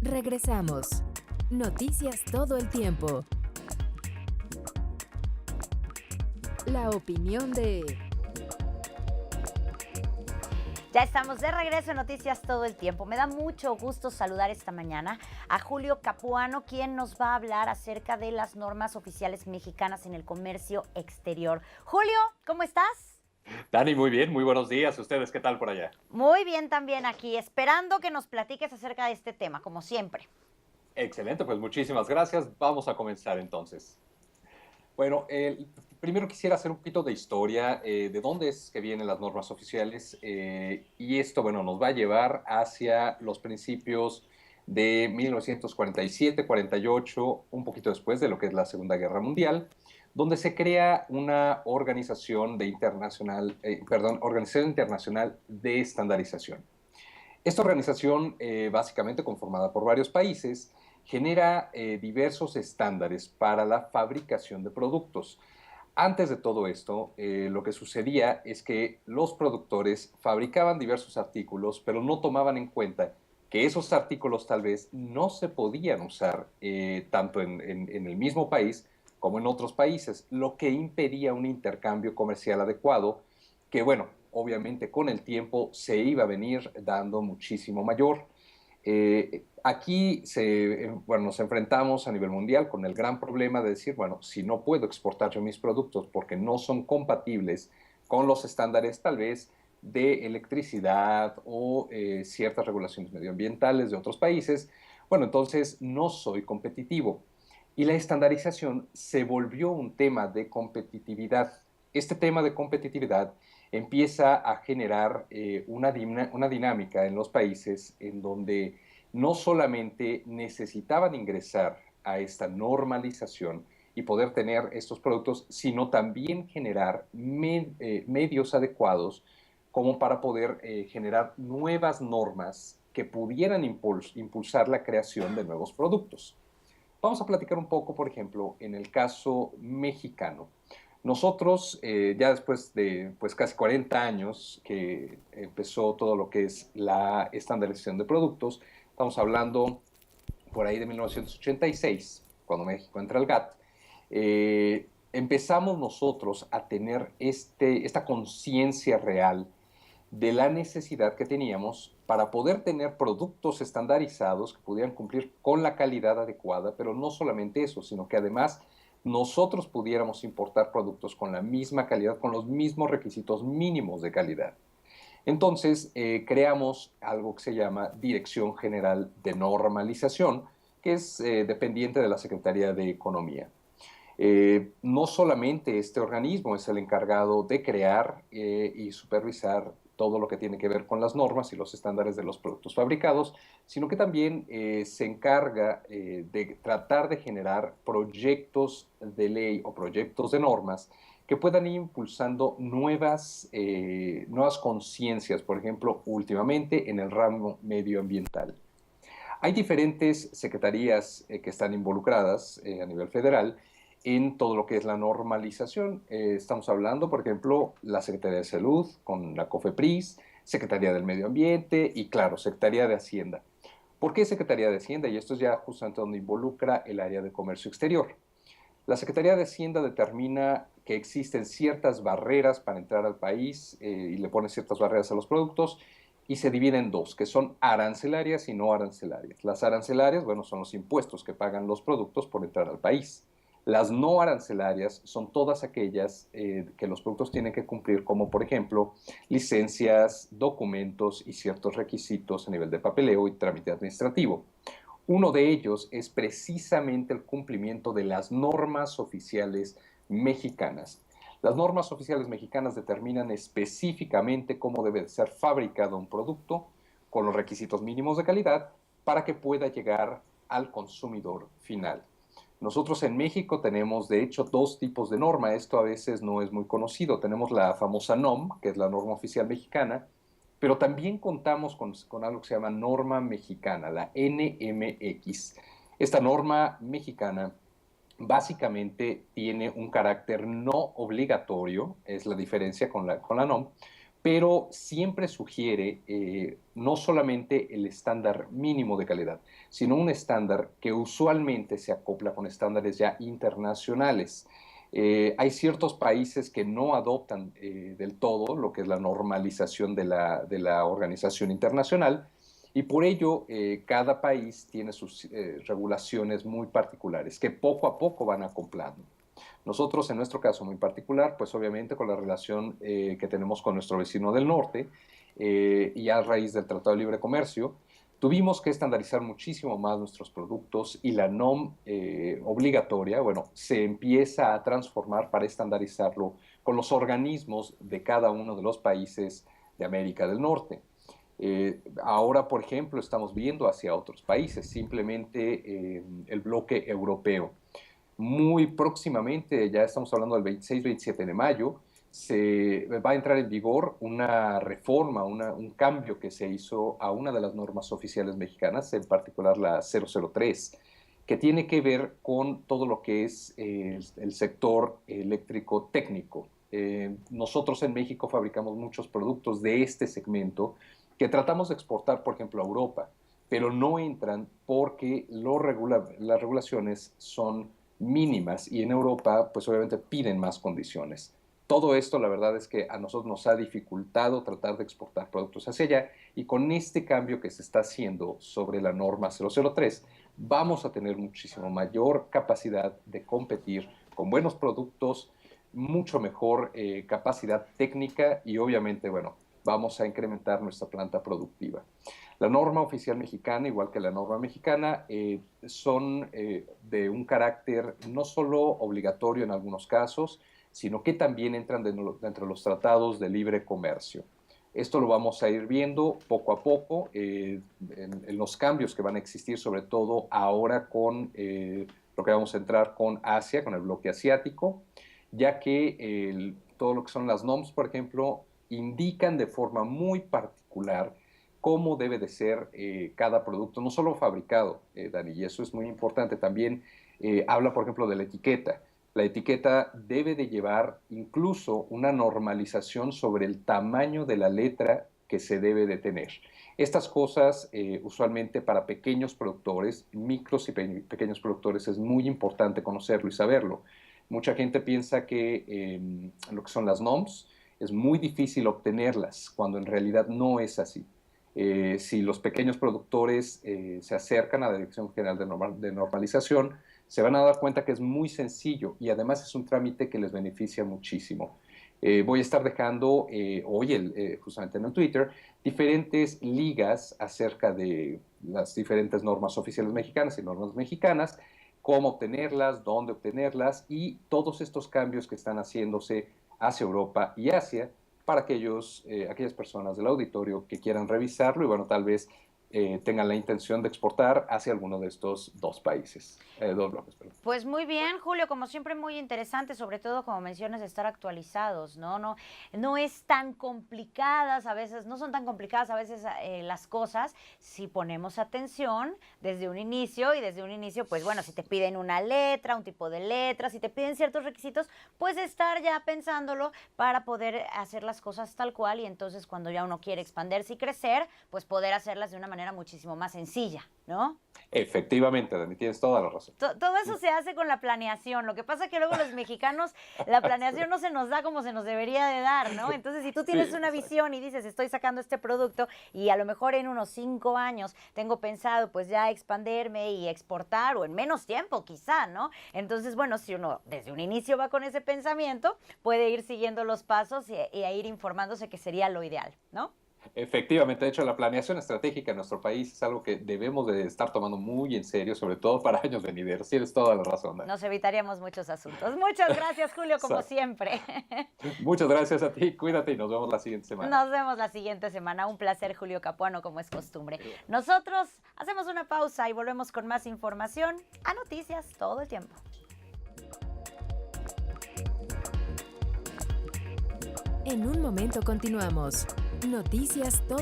Regresamos. Noticias todo el tiempo. La opinión de... Ya estamos de regreso en Noticias todo el tiempo. Me da mucho gusto saludar esta mañana a Julio Capuano, quien nos va a hablar acerca de las normas oficiales mexicanas en el comercio exterior. Julio, ¿cómo estás? Dani, muy bien, muy buenos días. ¿Ustedes qué tal por allá? Muy bien también aquí, esperando que nos platiques acerca de este tema, como siempre. Excelente, pues muchísimas gracias. Vamos a comenzar entonces. Bueno, primero quisiera hacer un poquito de historia de dónde es que vienen las normas oficiales y esto, bueno, nos va a llevar hacia los principios de 1947-48, un poquito después de lo que es la Segunda Guerra Mundial, donde se crea una Organización Internacional de Estandarización. Esta organización, básicamente conformada por varios países, genera diversos estándares para la fabricación de productos. Antes de todo esto, lo que sucedía es que los productores fabricaban diversos artículos, pero no tomaban en cuenta que esos artículos tal vez no se podían usar tanto en el mismo país como en otros países, lo que impedía un intercambio comercial adecuado, que bueno, obviamente con el tiempo se iba a venir dando muchísimo mayor. Aquí nos enfrentamos a nivel mundial con el gran problema de decir, bueno, si no puedo exportar yo mis productos porque no son compatibles con los estándares tal vez de electricidad o ciertas regulaciones medioambientales de otros países, bueno, entonces no soy competitivo. Y la estandarización se volvió un tema de competitividad. Este tema de competitividad empieza a generar una dinámica en los países en donde no solamente necesitaban ingresar a esta normalización y poder tener estos productos, sino también generar medios adecuados como para poder generar nuevas normas que pudieran impulsar la creación de nuevos productos. Vamos a platicar un poco, por ejemplo, en el caso mexicano. Nosotros, ya después de pues, casi 40 años que empezó todo lo que es la estandarización de productos, estamos hablando por ahí de 1986, cuando México entra al GATT, empezamos nosotros a tener esta conciencia real de la necesidad que teníamos para poder tener productos estandarizados que pudieran cumplir con la calidad adecuada, pero no solamente eso, sino que además nosotros pudiéramos importar productos con la misma calidad, con los mismos requisitos mínimos de calidad. Entonces, creamos algo que se llama Dirección General de Normalización, que es dependiente de la Secretaría de Economía. No solamente este organismo es el encargado de crear y supervisar todo lo que tiene que ver con las normas y los estándares de los productos fabricados, sino que también se encarga de tratar de generar proyectos de ley o proyectos de normas que puedan ir impulsando nuevas conciencias, por ejemplo, últimamente en el ramo medioambiental. Hay diferentes secretarías que están involucradas a nivel federal en todo lo que es la normalización. Estamos hablando, por ejemplo, la Secretaría de Salud con la COFEPRIS, Secretaría del Medio Ambiente y, claro, Secretaría de Hacienda. ¿Por qué Secretaría de Hacienda? Y esto es ya justamente donde involucra el área de comercio exterior. La Secretaría de Hacienda determina que existen ciertas barreras para entrar al país y le pone ciertas barreras a los productos y se divide en dos, que son arancelarias y no arancelarias. Las arancelarias, bueno, son los impuestos que pagan los productos por entrar al país. Las no arancelarias son todas aquellas que los productos tienen que cumplir, como por ejemplo licencias, documentos y ciertos requisitos a nivel de papeleo y trámite administrativo. Uno de ellos es precisamente el cumplimiento de las normas oficiales mexicanas. Las normas oficiales mexicanas determinan específicamente cómo debe ser fabricado un producto con los requisitos mínimos de calidad para que pueda llegar al consumidor final. Nosotros en México tenemos, de hecho, dos tipos de norma. Esto a veces no es muy conocido. Tenemos la famosa NOM, que es la norma oficial mexicana, pero también contamos con algo que se llama norma mexicana, la NMX. Esta norma mexicana básicamente tiene un carácter no obligatorio, es la diferencia con la NOM, pero siempre sugiere no solamente el estándar mínimo de calidad, sino un estándar que usualmente se acopla con estándares ya internacionales. Hay ciertos países que no adoptan del todo lo que es la normalización de la organización internacional, y por ello cada país tiene sus regulaciones muy particulares que poco a poco van acoplando. Nosotros, en nuestro caso muy particular, pues obviamente con la relación que tenemos con nuestro vecino del norte y a raíz del Tratado de Libre Comercio, tuvimos que estandarizar muchísimo más nuestros productos, y la NOM obligatoria, bueno, se empieza a transformar para estandarizarlo con los organismos de cada uno de los países de América del Norte. Ahora, por ejemplo, estamos viendo hacia otros países, simplemente el bloque europeo. Muy próximamente, ya estamos hablando del 26-27 de mayo, se va a entrar en vigor una reforma, un cambio que se hizo a una de las normas oficiales mexicanas, en particular la 003, que tiene que ver con todo lo que es el sector eléctrico técnico. Nosotros en México fabricamos muchos productos de este segmento que tratamos de exportar, por ejemplo, a Europa, pero no entran porque las regulaciones son mínimas, y en Europa pues obviamente piden más condiciones. Todo esto, la verdad es que a nosotros nos ha dificultado tratar de exportar productos hacia allá, y con este cambio que se está haciendo sobre la norma 003 vamos a tener muchísimo mayor capacidad de competir con buenos productos, mucho mejor capacidad técnica, y obviamente, bueno, vamos a incrementar nuestra planta productiva. La norma oficial mexicana, igual que la norma mexicana, son de un carácter no solo obligatorio en algunos casos, sino que también entran dentro de los tratados de libre comercio. Esto lo vamos a ir viendo poco a poco en los cambios que van a existir, sobre todo ahora con lo que vamos a entrar con Asia, con el bloque asiático, ya que todo lo que son las NOMs, por ejemplo, indican de forma muy particular cómo debe de ser cada producto, no solo fabricado, Dani, y eso es muy importante. También habla, por ejemplo, de la etiqueta. La etiqueta debe de llevar incluso una normalización sobre el tamaño de la letra que se debe de tener. Estas cosas, usualmente para pequeños productores, micros y pequeños productores, es muy importante conocerlo y saberlo. Mucha gente piensa que lo que son las NOMs es muy difícil obtenerlas, cuando en realidad no es así. Si los pequeños productores se acercan a la Dirección General de Normalización, se van a dar cuenta que es muy sencillo, y además es un trámite que les beneficia muchísimo. Voy a estar dejando hoy, justamente en el Twitter, diferentes ligas acerca de las diferentes normas oficiales mexicanas y normas mexicanas, cómo obtenerlas, dónde obtenerlas, y todos estos cambios que están haciéndose hacia Europa y Asia, para aquellas personas del auditorio que quieran revisarlo y, bueno, tal vez tengan la intención de exportar hacia alguno de estos dos países, dos bloques. Perdón. Pues muy bien, Julio, como siempre muy interesante, sobre todo como mencionas, estar actualizados, ¿no? No es tan complicadas a veces, no son tan complicadas a veces las cosas si ponemos atención desde un inicio, y desde un inicio, pues bueno, si te piden una letra, un tipo de letra, si te piden ciertos requisitos, pues estar ya pensándolo para poder hacer las cosas tal cual, y entonces cuando ya uno quiere expandirse y crecer, pues poder hacerlas de una manera muchísimo más sencilla, ¿no? Efectivamente, Dani, tienes toda la razón. Todo eso se hace con la planeación. Lo que pasa es que luego los mexicanos, la planeación no se nos da como se nos debería de dar, ¿no? Entonces, si tú tienes una visión y dices, estoy sacando este producto y a lo mejor en unos 5 años tengo pensado pues ya expandirme y exportar, o en menos tiempo quizá, ¿no? Entonces, bueno, si uno desde un inicio va con ese pensamiento, puede ir siguiendo los pasos y ir informándose, que sería lo ideal, ¿no? Efectivamente, de hecho, la planeación estratégica en nuestro país es algo que debemos de estar tomando muy en serio, sobre todo para años venideros. Tienes toda la razón, Dani. Nos evitaríamos muchos asuntos. Muchas gracias, Julio, como siempre. Muchas gracias a ti, cuídate, y nos vemos la siguiente semana. Nos vemos la siguiente semana. Un placer, Julio Capuano, como es costumbre. Nosotros hacemos una pausa y volvemos con más información a Noticias Todo el Tiempo. En un momento continuamos. Noticias Todo